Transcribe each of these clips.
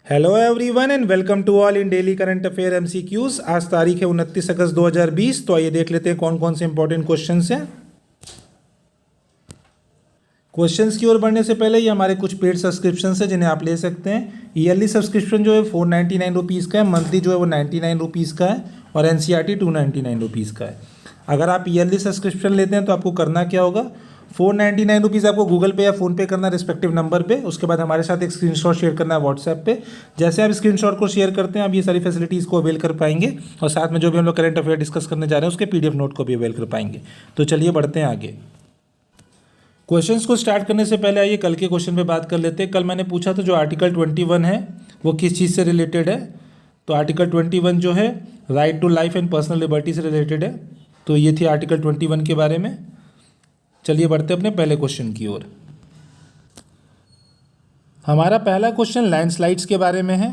Hello everyone and welcome to all in daily current affair MCQs. आज तारीख है 29 अगस्त 2020। तो आइए देख लेते हैं कौन कौन से इंपॉर्टेंट क्वेश्चंस हैं। क्वेश्चंस की ओर बढ़ने से पहले ये हमारे कुछ पेड सब्सक्रिप्शन है जिन्हें आप ले सकते हैं। ईयरली सब्सक्रिप्शन जो है 499 रुपीज़ का है, मंथली जो है वो 99 रुपीज़ का है और एनसीईआरटी 299 रुपीज़ का है। अगर आप ईयरली सब्सक्रिप्शन लेते हैं तो आपको करना क्या होगा, 499 रुपीज़ आपको गूगल पे या फ़ोनपे करना रिस्पेक्टिव नंबर पे। उसके बाद हमारे साथ एक स्क्रीनशॉट शेयर करना है व्हाट्सएप पे। जैसे आप स्क्रीनशॉट को शेयर करते हैं आप ये सारी फैसिलिटीज़ को अवेल कर पाएंगे और साथ में जो भी हम लोग करंट अफेयर डिस्कस करने जा रहे हैं उसके पीडीएफ नोट को भी अवेल कर पाएंगे। तो चलिए बढ़ते हैं आगे। क्वेश्चंस को स्टार्ट करने से पहले आइए कल के क्वेश्चन पे बात कर लेते हैं। कल मैंने पूछा था जो आर्टिकल 21 है वो किस चीज़ से रिलेटेड है। तो आर्टिकल 21 जो है right to life and personal liberty से रिलेटेड है। तो ये थी आर्टिकल 21 के बारे में। चलिए बढ़ते हैं अपने पहले क्वेश्चन की ओर। हमारा पहला क्वेश्चन लैंडस्लाइड्स के बारे में है।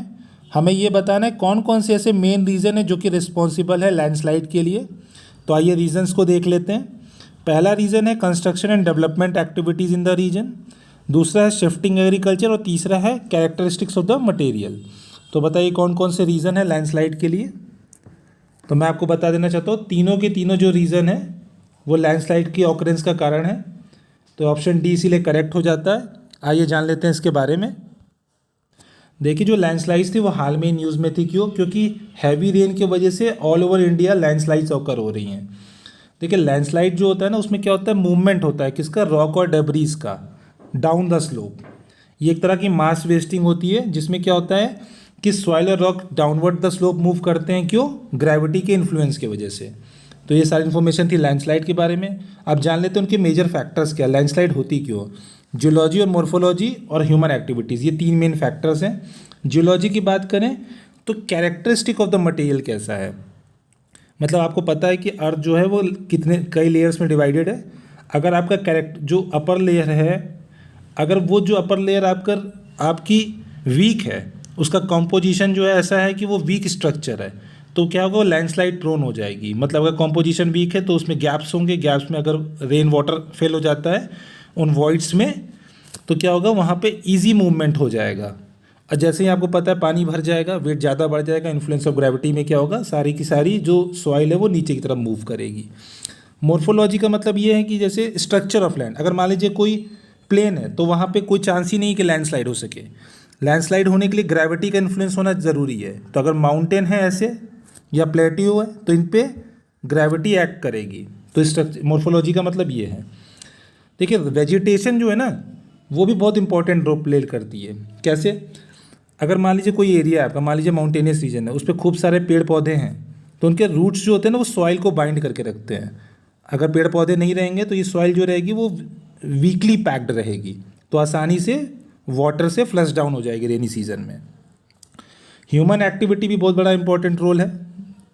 हमें ये बताना है कौन कौन से ऐसे मेन रीज़न है जो कि रिस्पॉन्सिबल है लैंडस्लाइड के लिए। तो आइए रीजंस को देख लेते हैं। पहला रीज़न है construction and development activities in the region, दूसरा है शिफ्टिंग एग्रीकल्चर और तीसरा है कैरेक्टरिस्टिक्स ऑफ द मटेरियल। तो बताइए कौन कौन से रीज़न है लैंडस्लाइड के लिए। तो मैं आपको बता देना चाहता हूँ तीनों के तीनों जो रीज़न है वो लैंडस्लाइड की ऑकरेंस का कारण है। तो ऑप्शन डी इसीलिए करेक्ट हो जाता है। आइए जान लेते हैं इसके बारे में। देखिए जो लैंडस्लाइड्स थी वो हाल में ही न्यूज़ में थी। क्यों? क्योंकि हैवी रेन की वजह से all over India landslides occur हो रही हैं। देखिए लैंडस्लाइड जो होता है ना उसमें क्या होता है, मूवमेंट होता है किसका, रॉक और डेब्रीज का डाउन द स्लोप। ये एक तरह की मास वेस्टिंग होती है जिसमें क्या होता है कि सॉइल और rock downward the slope move करते हैं। क्यों? ग्रेविटी के इन्फ्लुएंस की वजह से। तो ये सारी इन्फॉर्मेशन थी लैंडस्लाइड के बारे में। अब जान लेते हैं उनके मेजर फैक्टर्स क्या, लैंडस्लाइड होती क्यों। जियोलॉजी और मॉर्फोलॉजी और ह्यूमन एक्टिविटीज़, ये तीन मेन फैक्टर्स हैं। जियोलॉजी की बात करें तो कैरेक्टरिस्टिक ऑफ द मटेरियल कैसा है, मतलब आपको पता है कि अर्थ जो है वो कई लेयर्स में डिवाइडेड है। अगर आपका जो अपर लेयर है, अगर वो जो अपर लेयर आपकी वीक है, उसका कॉम्पोजिशन जो है ऐसा है कि वो वीक स्ट्रक्चर है, तो क्या होगा, वो लैंडस्लाइड प्रोन हो जाएगी। मतलब अगर कॉम्पोजिशन वीक है तो उसमें गैप्स होंगे, गैप्स में अगर रेन वाटर फेल हो जाता है उन वॉइड्स में तो क्या होगा, वहाँ पे इजी मूवमेंट हो जाएगा। और जैसे ही आपको पता है पानी भर जाएगा, वेट ज़्यादा बढ़ जाएगा, इन्फ्लुएंस ऑफ ग्रेविटी में क्या होगा, सारी की सारी जो सॉइल है वो नीचे की तरफ मूव करेगी। मॉर्फोलॉजी का मतलब ये है कि जैसे स्ट्रक्चर ऑफ लैंड, अगर मान लीजिए कोई प्लेन है तो वहाँ पे कोई चांस ही नहीं कि लैंडस्लाइड हो सके। लैंडस्लाइड होने के लिए ग्रेविटी का इन्फ्लुएंस होना ज़रूरी है। तो अगर माउंटेन है ऐसे या प्लेट्यू है तो इन पे ग्रेविटी एक्ट करेगी। तो स्ट्रक्चर मॉर्फोलॉजी का मतलब ये है। देखिए वेजिटेशन जो है ना वो भी बहुत इंपॉर्टेंट रोल प्ले करती है। कैसे? अगर मान लीजिए कोई एरिया है आपका, मान लीजिए माउंटेनियस रीजन है, उस पर खूब सारे पेड़ पौधे हैं तो उनके रूट्स जो होते हैं ना वो सॉइल को बाइंड करके रखते हैं। अगर पेड़ पौधे नहीं रहेंगे तो ये सॉइल जो रहेगी वो वीकली पैक्ड रहेगी, तो आसानी से वाटर से फ्लश डाउन हो जाएगी रेनी सीजन में। ह्यूमन एक्टिविटी भी बहुत बड़ा इंपॉर्टेंट रोल है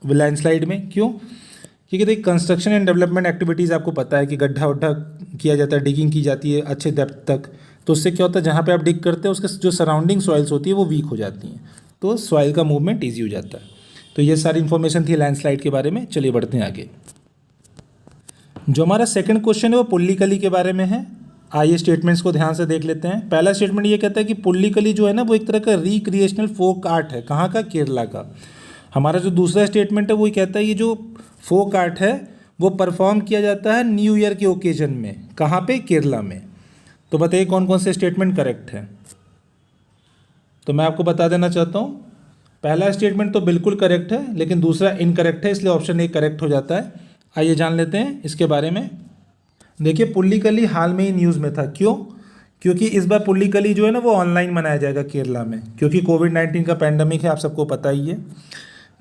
लैंडस्लाइड में। क्यों? क्योंकि देखिए कंस्ट्रक्शन एंड डेवलपमेंट एक्टिविटीज़ आपको पता है कि गड्ढा वड्ढा किया जाता है, डिगिंग की जाती है अच्छे डेप्थ तक। तो उससे क्या होता है, जहाँ पे आप डिग करते हैं उसके जो सराउंडिंग सॉइल्स होती है वो वीक हो जाती हैं, तो सॉइल का मूवमेंट ईजी हो जाता है। तो ये सारी इन्फॉर्मेशन थी लैंडस्लाइड के बारे में। चलिए बढ़ते हैं आगे। जो हमारा सेकंड क्वेश्चन है वो पुल्लिकली के बारे में है। आइए स्टेटमेंट्स को ध्यान से देख लेते हैं। पहला स्टेटमेंट ये कहता है कि पुल्लिकली जो है ना वो एक तरह का रिक्रिएशनल फोक आर्ट है। कहाँ का? केरला का। हमारा जो दूसरा स्टेटमेंट है वो कहता है ये जो फोक आर्ट है वो परफॉर्म किया जाता है न्यू ईयर के ओकेजन में। कहाँ पे? केरला में। तो बताइए कौन कौन से स्टेटमेंट करेक्ट है। तो मैं आपको बता देना चाहता हूँ पहला स्टेटमेंट तो बिल्कुल करेक्ट है, लेकिन दूसरा इनकरेक्ट है, इसलिए ऑप्शन ए करेक्ट हो जाता है। आइए जान लेते हैं इसके बारे में। देखिए पुल्लिकली हाल में ही न्यूज़ में था। क्यों? क्योंकि इस बार पुल्लिकली जो है ना वो ऑनलाइन मनाया जाएगा केरला में, क्योंकि कोविड-19 का पैंडमिक है, आप सबको पता ही है।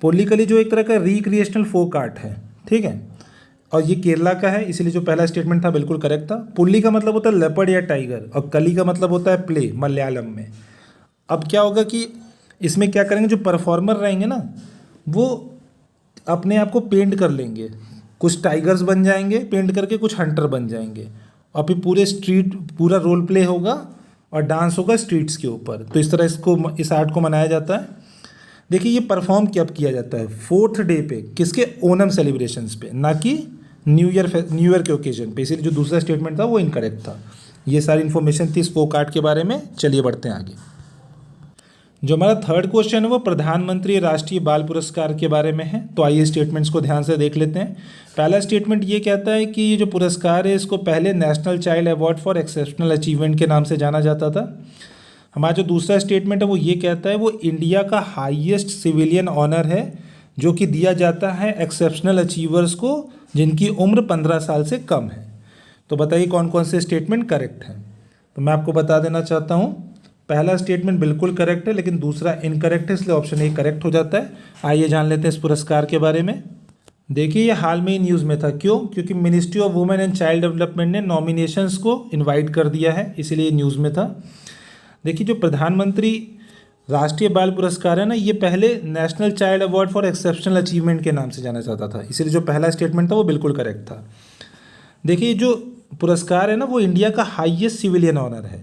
पुल्लिकली जो एक तरह का रिक्रिएशनल फोक आर्ट है, ठीक है, और ये केरला का है, इसलिए जो पहला स्टेटमेंट था बिल्कुल करेक्ट था। पुल्ली का मतलब होता है लेपर्ड या टाइगर और कली का मतलब होता है प्ले मलयालम में। अब क्या होगा कि इसमें क्या करेंगे, जो परफॉर्मर रहेंगे ना वो अपने आप को पेंट कर लेंगे, कुछ टाइगर्स बन जाएंगे पेंट करके, कुछ हंटर बन जाएंगे, और फिर पूरा रोल प्ले होगा और डांस होगा स्ट्रीट्स के ऊपर। तो इस तरह इस आर्ट को मनाया जाता है। देखिए ये परफॉर्म कब किया जाता है? 4th डे पे, किसके? ओनम सेलिब्रेशंस पे, ना कि न्यू ईयर के ओकेजन पे। इसीलिए जो दूसरा स्टेटमेंट था वो इनकरेक्ट था। ये सारी इन्फॉर्मेशन थी इस फोक आर्ट के बारे में। चलिए बढ़ते हैं आगे। जो हमारा थर्ड क्वेश्चन है वो प्रधानमंत्री राष्ट्रीय बाल पुरस्कार के बारे में है। तो आइए स्टेटमेंट्स को ध्यान से देख लेते हैं। पहला स्टेटमेंट ये कहता है कि ये जो पुरस्कार है इसको पहले national child award for exceptional achievement के नाम से जाना जाता था। हमारा जो दूसरा स्टेटमेंट है वो ये कहता है वो इंडिया का हाईएस्ट सिविलियन ऑनर है जो कि दिया जाता है एक्सेप्शनल अचीवर्स को जिनकी उम्र 15 साल से कम है। तो बताइए कौन कौन से स्टेटमेंट करेक्ट हैं। तो मैं आपको बता देना चाहता हूँ, पहला स्टेटमेंट बिल्कुल करेक्ट है लेकिन दूसरा इनकरेक्ट है, इसलिए ऑप्शन ए करेक्ट हो जाता है। आइए जान लेते हैं इस पुरस्कार के बारे में। देखिए ये हाल में ही न्यूज़ में था। क्यों? क्योंकि ministry of women and child development ने नॉमिनेशंस को इनवाइट कर दिया है, इसीलिए न्यूज़ में था। देखिए जो प्रधानमंत्री राष्ट्रीय बाल पुरस्कार है ना, ये पहले national child award for exceptional achievement के नाम से जाना जाता था, इसीलिए जो पहला स्टेटमेंट था वो बिल्कुल करेक्ट था। देखिए जो पुरस्कार है ना वो इंडिया का हाईएस्ट सिविलियन ऑनर है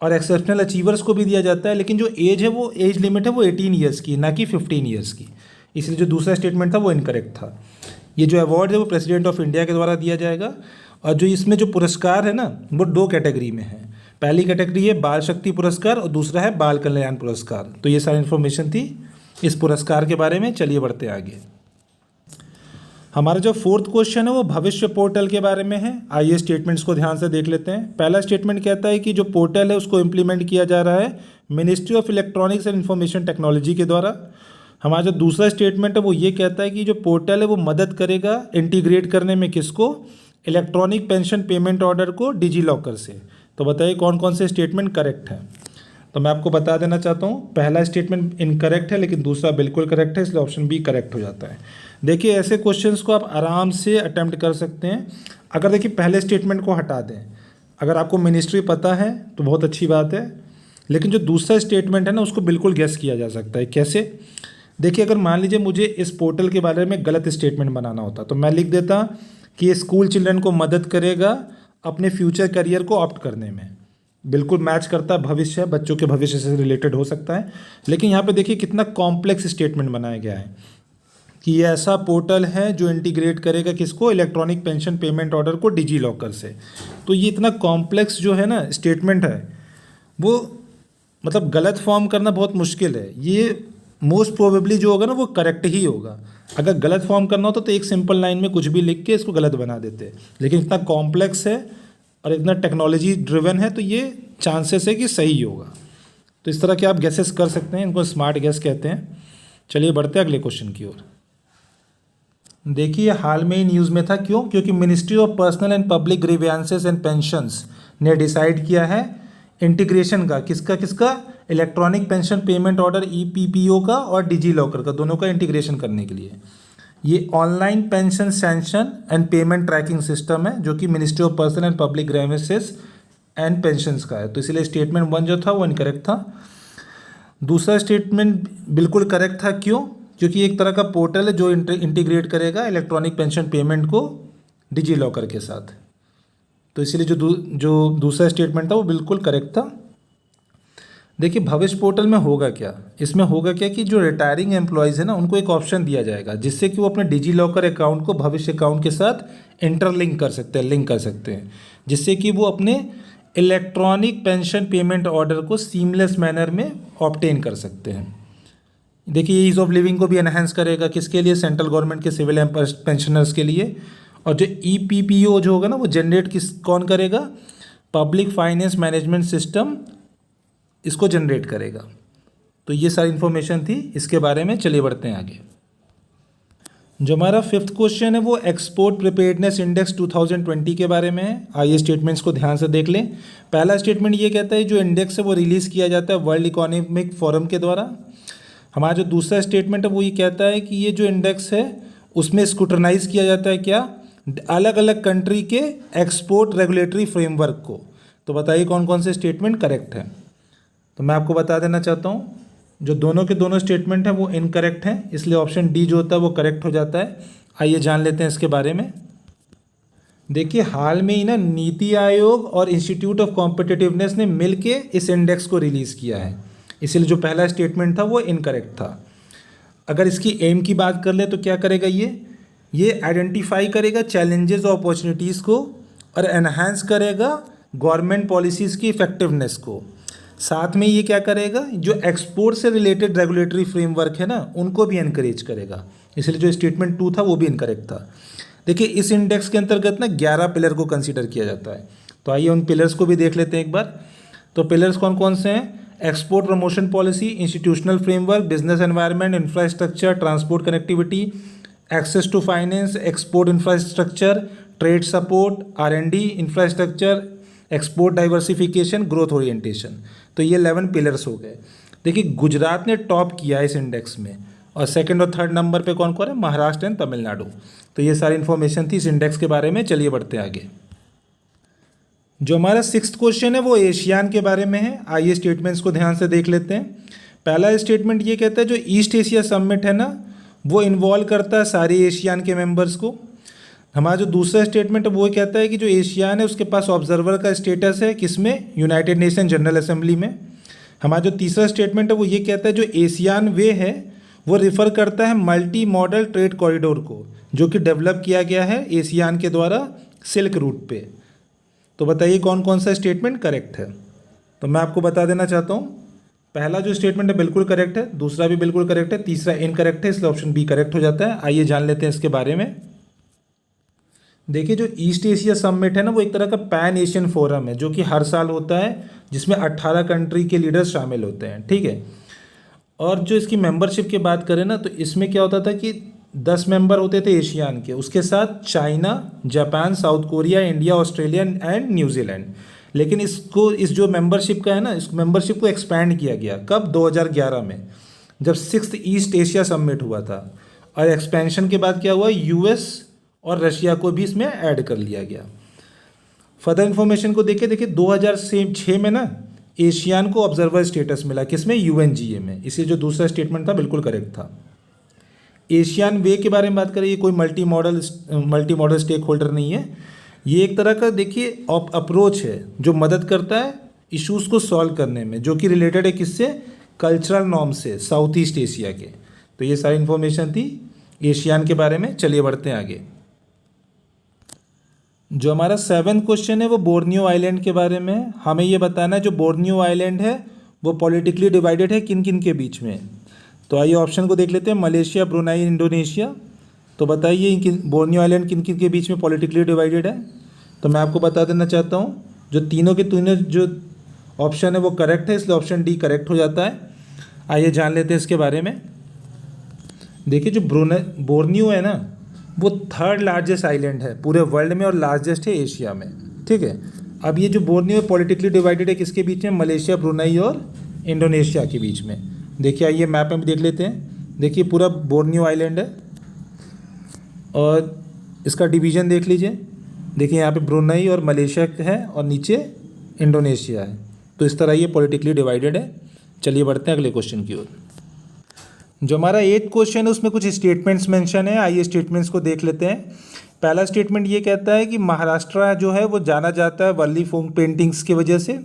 और एक्सेप्शनल अचीवर्स को भी दिया जाता है, लेकिन जो एज है वो एज लिमिट है वो 18 ईयर्स की, ना कि 15 ईयर्स की, इसलिए जो दूसरा स्टेटमेंट था वो इनकरेक्ट था। ये जो अवार्ड है वो प्रेसिडेंट ऑफ इंडिया के द्वारा दिया जाएगा और जो इसमें जो पुरस्कार है ना वो 2 कैटेगरी में है। पहली कैटेगरी है बाल शक्ति पुरस्कार और दूसरा है बाल कल्याण पुरस्कार। तो ये सारी इन्फॉर्मेशन थी इस पुरस्कार के बारे में। चलिए बढ़ते आगे। हमारा जो फोर्थ क्वेश्चन है वो भविष्य पोर्टल के बारे में है। आइए स्टेटमेंट्स को ध्यान से देख लेते हैं। पहला स्टेटमेंट कहता है कि जो पोर्टल है उसको इम्प्लीमेंट किया जा रहा है ministry of electronics and information technology के द्वारा। हमारा जो दूसरा स्टेटमेंट है वो ये कहता है कि जो पोर्टल है वो मदद करेगा इंटीग्रेट करने में किसको? इलेक्ट्रॉनिक पेंशन पेमेंट ऑर्डर को डिजी लॉकर से। तो बताइए कौन कौन से स्टेटमेंट करेक्ट हैं। तो मैं आपको बता देना चाहता हूँ, पहला स्टेटमेंट इनकरेक्ट है लेकिन दूसरा बिल्कुल करेक्ट है, इसलिए ऑप्शन बी करेक्ट हो जाता है। देखिए ऐसे क्वेश्चंस को आप आराम से अटेम्प्ट कर सकते हैं अगर देखिए पहले स्टेटमेंट को हटा दें। अगर आपको मिनिस्ट्री पता है तो बहुत अच्छी बात है, लेकिन जो दूसरा स्टेटमेंट है ना उसको बिल्कुल गेस किया जा सकता है। कैसे? देखिए अगर मान लीजिए मुझे इस पोर्टल के बारे में गलत स्टेटमेंट बनाना होता तो मैं लिख देता कि ये स्कूल चिल्ड्रन को मदद करेगा अपने फ्यूचर करियर को ऑप्ट करने में। बिल्कुल मैच करता है, भविष्य बच्चों के भविष्य से रिलेटेड हो सकता है, लेकिन यहाँ पे देखिए कितना कॉम्प्लेक्स स्टेटमेंट बनाया गया है कि ये ऐसा पोर्टल है जो इंटीग्रेट करेगा किसको? इलेक्ट्रॉनिक पेंशन पेमेंट ऑर्डर को डिजी लॉकर से। तो ये इतना कॉम्प्लेक्स जो है ना स्टेटमेंट है वो मतलब गलत फॉर्म करना बहुत मुश्किल है। ये मोस्ट प्रोबेबली जो होगा ना वो करेक्ट ही होगा। अगर गलत फॉर्म करना होता तो एक सिंपल लाइन में कुछ भी लिख के इसको गलत बना देते, लेकिन इतना कॉम्प्लेक्स है और इतना टेक्नोलॉजी ड्रिवन है तो ये चांसेस है कि सही होगा। तो इस तरह के आप गैसेस कर सकते हैं, इनको स्मार्ट गैस कहते हैं। चलिए बढ़ते हैं अगले क्वेश्चन की ओर। देखिए हाल में ही न्यूज़ में था। क्यों? क्योंकि ministry of personal and public grievances and pensions ने डिसाइड किया है इंटीग्रेशन का। किसका? Electronic pension payment order EPPO का और डिजी लॉकर का, दोनों का इंटीग्रेशन करने के लिए। ये online pension sanction and payment tracking system है जो कि ministry of personal and public grievances and pensions का है। तो इसलिए स्टेटमेंट 1 जो था वो इनकरेक्ट था। दूसरा स्टेटमेंट बिल्कुल करेक्ट था। क्यों? क्योंकि एक तरह का पोर्टल है जो इंटीग्रेट करेगा इलेक्ट्रॉनिक पेंशन पेमेंट को डिजी लॉकर के साथ। तो इसीलिए जो दूसरा स्टेटमेंट था वो बिल्कुल करेक्ट था। देखिए भविष्य पोर्टल में होगा क्या? इसमें होगा क्या कि जो रिटायरिंग एम्प्लॉयज़ है ना उनको एक ऑप्शन दिया जाएगा जिससे कि वो अपने डिजी लॉकर अकाउंट को भविष्य अकाउंट के साथ इंटरलिंक कर सकते हैं, लिंक कर सकते हैं, जिससे कि वो अपने इलेक्ट्रॉनिक पेंशन पेमेंट ऑर्डर को सीमलेस मैनर में ऑब्टेन कर सकते हैं। देखिए ईज़ ऑफ लिविंग को भी एनहेंस करेगा। किसके लिए? सेंट्रल गवर्नमेंट के सिविल पेंशनर्स के लिए। और जो EPPO जो होगा ना वो जनरेट कौन करेगा? पब्लिक फाइनेंस मैनेजमेंट सिस्टम इसको जनरेट करेगा। तो ये सारी इन्फॉर्मेशन थी इसके बारे में। चलिए बढ़ते हैं आगे। जो हमारा फिफ्थ क्वेश्चन है वो एक्सपोर्ट प्रिपेयर्डनेस इंडेक्स 2020 के बारे में है। आइए स्टेटमेंट्स को ध्यान से देख लें। पहला स्टेटमेंट ये कहता है जो इंडेक्स है वो रिलीज़ किया जाता है वर्ल्ड इकोनॉमिक फोरम के द्वारा। हमारा जो दूसरा स्टेटमेंट है वो ये कहता है कि ये जो इंडेक्स है उसमें स्क्रूटनाइज किया जाता है क्या? अलग अलग कंट्री के एक्सपोर्ट रेगुलेटरी फ्रेमवर्क को। तो बताइए कौन कौन से स्टेटमेंट करेक्ट हैं। तो मैं आपको बता देना चाहता हूँ जो दोनों के दोनों स्टेटमेंट हैं वो इनकरेक्ट हैं, इसलिए ऑप्शन डी जो होता है वो करेक्ट हो जाता है। आइए जान लेते हैं इसके बारे में। देखिए हाल में ही ना नीति आयोग और इंस्टीट्यूट ऑफ कॉम्पिटिटिवनेस ने मिलके इस इंडेक्स को रिलीज़ किया है, इसलिए जो पहला स्टेटमेंट था वो इनकरेक्ट था। अगर इसकी एम की बात कर ले तो क्या करेगा? ये आइडेंटिफाई करेगा चैलेंजेस और अपॉर्चुनिटीज़ को और एनहांस करेगा गवर्नमेंट पॉलिसीज़ की इफेक्टिवनेस को। साथ में ये क्या करेगा, जो एक्सपोर्ट से रिलेटेड रेगुलेटरी फ्रेमवर्क है ना उनको भी एनकरेज करेगा। इसलिए जो स्टेटमेंट 2 था वो भी इनकरेक्ट था। देखिए इस इंडेक्स के अंतर्गत ना 11 पिलर को कंसीडर किया जाता है। तो आइए उन पिलर्स को भी देख लेते हैं एक बार। तो पिलर्स कौन कौन से हैं? Export promotion policy, institutional framework, business environment, infrastructure, transport connectivity, access to finance, export infrastructure, trade support, R&D infrastructure, export diversification, growth orientation. तो ये 11 पिलर्स हो गए। देखिए गुजरात ने टॉप किया इस इंडेक्स में, और सेकंड और थर्ड नंबर पे कौन कौन है? महाराष्ट्र एंड तमिलनाडु। तो ये सारी इन्फॉर्मेशन थी इस इंडेक्स के बारे में। चलिए बढ़ते हैं आगे। जो हमारा 6th क्वेश्चन है वो एशियान के बारे में है। आइए स्टेटमेंट्स को ध्यान से देख लेते हैं। पहला स्टेटमेंट ये कहता है जो ईस्ट एशिया समिट है ना वो इन्वॉल्व करता है सारे एशियान के मेंबर्स को। हमारा जो दूसरा स्टेटमेंट है वो कहता है कि जो एशियान है उसके पास ऑब्जर्वर का स्टेटस है, किसमें? यूनाइटेड नेशन जनरल असेंबली में। हमारा जो तीसरा स्टेटमेंट है वो ये कहता है जो एशियान वे है वो रिफ़र करता है मल्टी मॉडल ट्रेड कॉरिडोर को, जो कि डेवलप किया गया है एशियान के द्वारा सिल्क रूट पे। तो बताइए कौन कौन सा स्टेटमेंट करेक्ट है? तो मैं आपको बता देना चाहता हूँ, पहला जो स्टेटमेंट है बिल्कुल करेक्ट है, दूसरा भी बिल्कुल करेक्ट है, तीसरा इनकरेक्ट है, इसलिए ऑप्शन बी करेक्ट हो जाता है। आइए जान लेते हैं इसके बारे में। देखिए जो ईस्ट एशिया समिट है ना वो एक तरह का पैन एशियन फोरम है जो कि हर साल होता है, जिसमें 18 कंट्री के लीडर्स शामिल होते हैं, ठीक है। और जो इसकी मेंबरशिप की बात करें ना तो इसमें क्या होता था कि 10 मेंबर होते थे एशियान के, उसके साथ China, Japan, south Korea, India, Australia and New Zealand. लेकिन इस जो मेंबरशिप का है ना, इस मेंबरशिप को एक्सपैंड किया गया कब? 2011 में, जब 6th ईस्ट एशिया समिट हुआ था। और एक्सपेंशन के बाद क्या हुआ, यूएस और रशिया को भी इसमें ऐड कर लिया गया। फर्दर इन्फॉर्मेशन को देखिए 2006 में ना एशियान को ऑब्जर्वर स्टेटस मिला, किसमें? यूएनजीए में। इसलिए जो दूसरा स्टेटमेंट था बिल्कुल करेक्ट था। एशियन वे के बारे में बात करें, ये कोई मल्टी मॉडल स्टेक होल्डर नहीं है। ये एक तरह का देखिए अप्रोच है जो मदद करता है इश्यूज़ को सॉल्व करने में, जो कि रिलेटेड है किससे? कल्चरल नॉर्म से, साउथ ईस्ट एशिया के। तो ये सारी इन्फॉर्मेशन थी एशियान के बारे में। चलिए बढ़ते हैं आगे। जो हमारा 7th क्वेश्चन है वो बोर्नियो आइलैंड के बारे में है। हमें ये बताना है जो बोर्नियो आइलैंड है वो पॉलिटिकली डिवाइडेड है किन किन के बीच में। तो आइए ऑप्शन को देख लेते हैं, मलेशिया, ब्रुनाई, इंडोनेशिया। तो बताइए बोर्नियो आइलैंड किन किन के बीच में पॉलिटिकली डिवाइडेड है? तो मैं आपको बता देना चाहता हूँ जो तीनों के तीनों जो ऑप्शन है वो करेक्ट है, इसलिए ऑप्शन डी करेक्ट हो जाता है। आइए जान लेते हैं इसके बारे में। देखिए जो बोर्नियो है ना वो 3rd लार्जेस्ट आइलैंड है पूरे वर्ल्ड में और लार्जेस्ट है एशिया में, ठीक है। अब ये जो बोर्नियो पॉलिटिकली डिवाइडेड है किसके बीच में? मलेशिया, ब्रुनाई और इंडोनेशिया के बीच में। देखिए आइए मैप में भी देख लेते हैं। देखिए पूरा बोर्नियो आइलैंड है और इसका डिवीज़न देख लीजिए। देखिए यहाँ पे ब्रुनाई और मलेशिया है और नीचे इंडोनेशिया है। तो इस तरह ये पॉलिटिकली डिवाइडेड है। चलिए बढ़ते हैं अगले क्वेश्चन की ओर। जो हमारा 8th क्वेश्चन है उसमें कुछ स्टेटमेंट्स मेंशन है। आइए स्टेटमेंट्स को देख लेते हैं। पहला स्टेटमेंट ये कहता है कि महाराष्ट्र जो है वो जाना जाता है वर्ली फोक पेंटिंग्स की वजह से।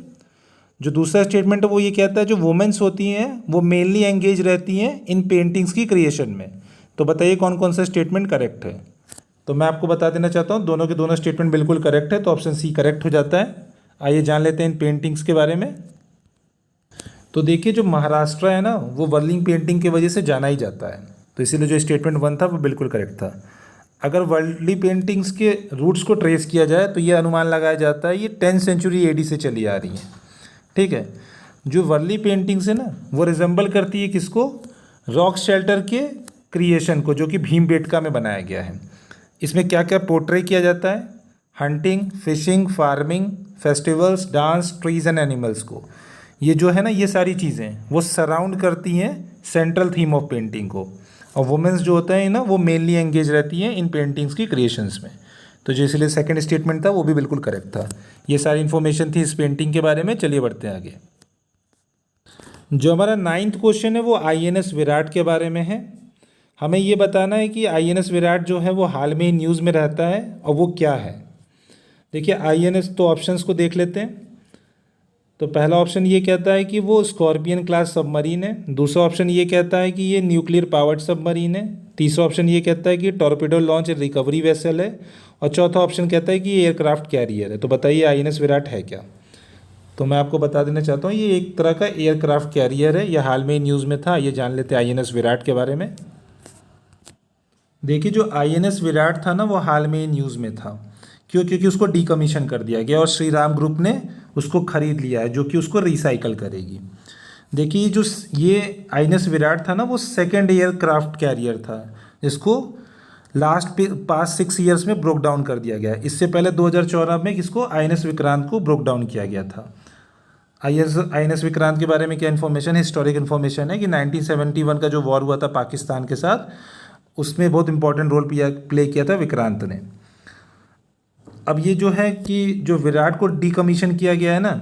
जो दूसरा स्टेटमेंट है वो ये कहता है जो वुमेन्स होती हैं वो मेनली एंगेज रहती हैं इन पेंटिंग्स की क्रिएशन में। तो बताइए कौन कौन सा स्टेटमेंट करेक्ट है? तो मैं आपको बता देना चाहता हूँ दोनों के दोनों स्टेटमेंट बिल्कुल करेक्ट है, तो ऑप्शन सी करेक्ट हो जाता है। आइए जान लेते हैं इन पेंटिंग्स के बारे में। तो देखिए जो महाराष्ट्र है ना वो वर्लिंग पेंटिंग की वजह से जाना ही जाता है, तो इसीलिए जो स्टेटमेंट 1 था वो बिल्कुल करेक्ट था। अगर वर्ली पेंटिंग्स के रूट्स को ट्रेस किया जाए तो ये अनुमान लगाया जाता है ये 10th सेंचुरी AD से चली आ रही हैं, ठीक है। जो वर्ली पेंटिंग्स है ना वो रिजेंबल करती है किसको? रॉक शेल्टर के क्रिएशन को, जो कि भीमबेटका में बनाया गया है। इसमें क्या क्या पोर्ट्रे किया जाता है? Hunting, fishing, farming, festivals, dance, trees and animals को। ये जो है ना ये सारी चीज़ें वो सराउंड करती हैं सेंट्रल थीम ऑफ पेंटिंग को। और वुमेन्स जो होता है ना वो मेनली एंगेज रहती हैं इन पेंटिंग्स की क्रिएशंस में। तो जो इसलिए सेकंड स्टेटमेंट था वो भी बिल्कुल करेक्ट था। ये सारी इन्फॉर्मेशन थी इस पेंटिंग के बारे में। चलिए बढ़ते हैं आगे। जो हमारा 9th क्वेश्चन है वो INS विराट के बारे में है। हमें ये बताना है कि INS विराट जो है वो हाल में ही न्यूज़ में रहता है और वो क्या है। देखिए INS, तो ऑप्शंस को देख लेते हैं। तो पहला ऑप्शन ये कहता है कि वो स्कॉर्पियन क्लास सबमरीन है। दूसरा ऑप्शन ये कहता है कि ये न्यूक्लियर पावर्ड सबमरीन है। तीसरा ऑप्शन ये कहता है कि टॉर्पेडो लॉन्च रिकवरी वेसल है। और चौथा ऑप्शन कहता है कि ये एयरक्राफ्ट कैरियर है। तो बताइए INS विराट है क्या? तो मैं आपको बता देना चाहता हूँ ये एक तरह का एयरक्राफ्ट कैरियर है, यह हाल में न्यूज़ में था। ये जान लेते हैं INS विराट के बारे में। देखिए जो INS विराट था ना वो हाल में न्यूज़ में था। क्यों? क्योंकि उसको डीकमीशन कर दिया गया और श्री राम ग्रुप ने उसको खरीद लिया है, जो कि उसको रिसाइकल करेगी। देखिए जो ये INS विराट था ना वो सेकेंड एयरक्राफ्ट कैरियर था, जिसको पास्ट 6 ईयर्स में ब्रोक डाउन कर दिया गया है। इससे पहले 2014 में किसको, INS विक्रांत को ब्रोक डाउन किया गया था। INS विक्रांत के बारे में क्या इन्फॉर्मेशन है, हिस्टोरिक इन्फॉर्मेशन है कि 1971 का जो वॉर हुआ था पाकिस्तान के साथ, उसमें बहुत इंपॉर्टेंट रोल प्ले किया था विक्रांत ने। अब ये जो है कि जो विराट को डीकमीशन किया गया है ना,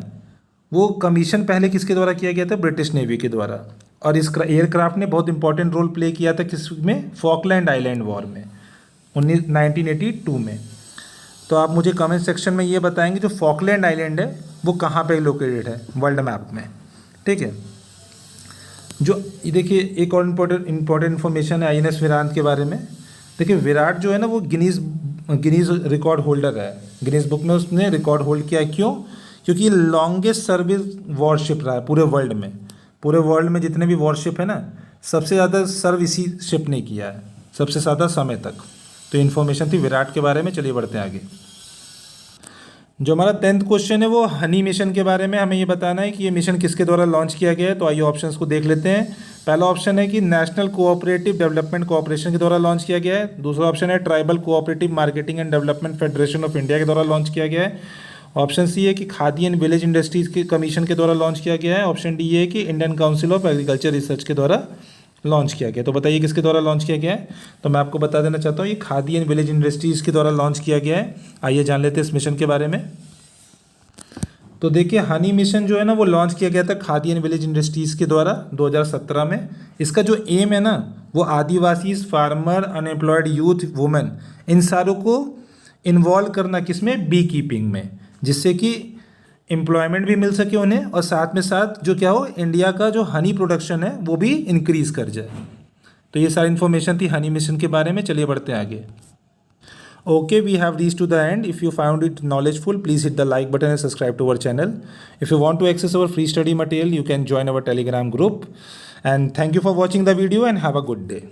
वो कमीशन पहले किसके द्वारा किया गया था, ब्रिटिश नेवी के द्वारा। और इस एयरक्राफ्ट ने बहुत इंपॉर्टेंट रोल प्ले किया था किस में, फॉकलैंड आइलैंड वॉर में 1982 में। तो आप मुझे कमेंट सेक्शन में ये बताएंगे जो फॉकलैंड आइलैंड है वो कहाँ पे लोकेटेड है वर्ल्ड मैप में, ठीक है। जो देखिए एक और इम्पोर्टेंट इन्फॉर्मेशन है INS विराट के बारे में। देखिए विराट जो है ना वो गिनीज रिकॉर्ड होल्डर है, गिनीज बुक में उसने रिकॉर्ड होल्ड किया है। क्यों? क्योंकि ये लॉन्गेस्ट सर्विस वॉरशिप रहा है पूरे वर्ल्ड में। पूरे वर्ल्ड में जितने भी वॉरशिप है ना, सबसे ज़्यादा सर्व इसी शिप ने किया है, सबसे ज़्यादा समय तक। तो इन्फॉर्मेशन थी विराट के बारे में। चलिए बढ़ते हैं आगे। जो हमारा 10th क्वेश्चन है वो हनी मिशन के बारे में। हमें ये बताना है कि ये मिशन किसके द्वारा लॉन्च किया गया है। तो आइए ऑप्शंस को देख लेते हैं। पहला ऑप्शन है कि नेशनल कोऑपरेटिव डेवलपमेंट कॉर्पोरेशन के द्वारा लॉन्च किया गया है। दूसरा ऑप्शन है tribal cooperative marketing and development federation of India के द्वारा लॉन्च किया गया है। ऑप्शन सी है कि खादी एंड विलेज इंडस्ट्रीज के कमीशन के द्वारा लॉन्च किया गया है। ऑप्शन डी है कि Indian council of agriculture research के द्वारा लॉन्च किया गया। तो बताइए किसके द्वारा लॉन्च किया गया है। तो मैं आपको बता देना चाहता हूँ ये खादी एंड विलेज इंडस्ट्रीज़ के द्वारा लॉन्च किया गया है। आइए जान लेते हैं इस मिशन के बारे में। तो देखिए हनी मिशन जो है ना वो लॉन्च किया गया था खादी एंड विलेज इंडस्ट्रीज़ के द्वारा 2017 में। इसका जो एम है ना वो आदिवासी, फार्मर, अनएम्प्लॉयड यूथ, वुमेन, इन सारों को इन्वॉल्व करना किसमें, बी कीपिंग में, जिससे कि एम्प्लॉयमेंट भी मिल सके उन्हें और साथ में साथ जो क्या हो, इंडिया का जो हनी प्रोडक्शन है वो भी इंक्रीज़ कर जाए। तो ये सारी इन्फॉर्मेशन थी हनी मिशन के बारे में। चलिए बढ़ते हैं आगे। Okay, we have reached to the end. If you found it knowledgeful, please hit the like button and subscribe to our channel. If you want to access our free study material, you can join our Telegram group. And thank you for watching the video and have a good day.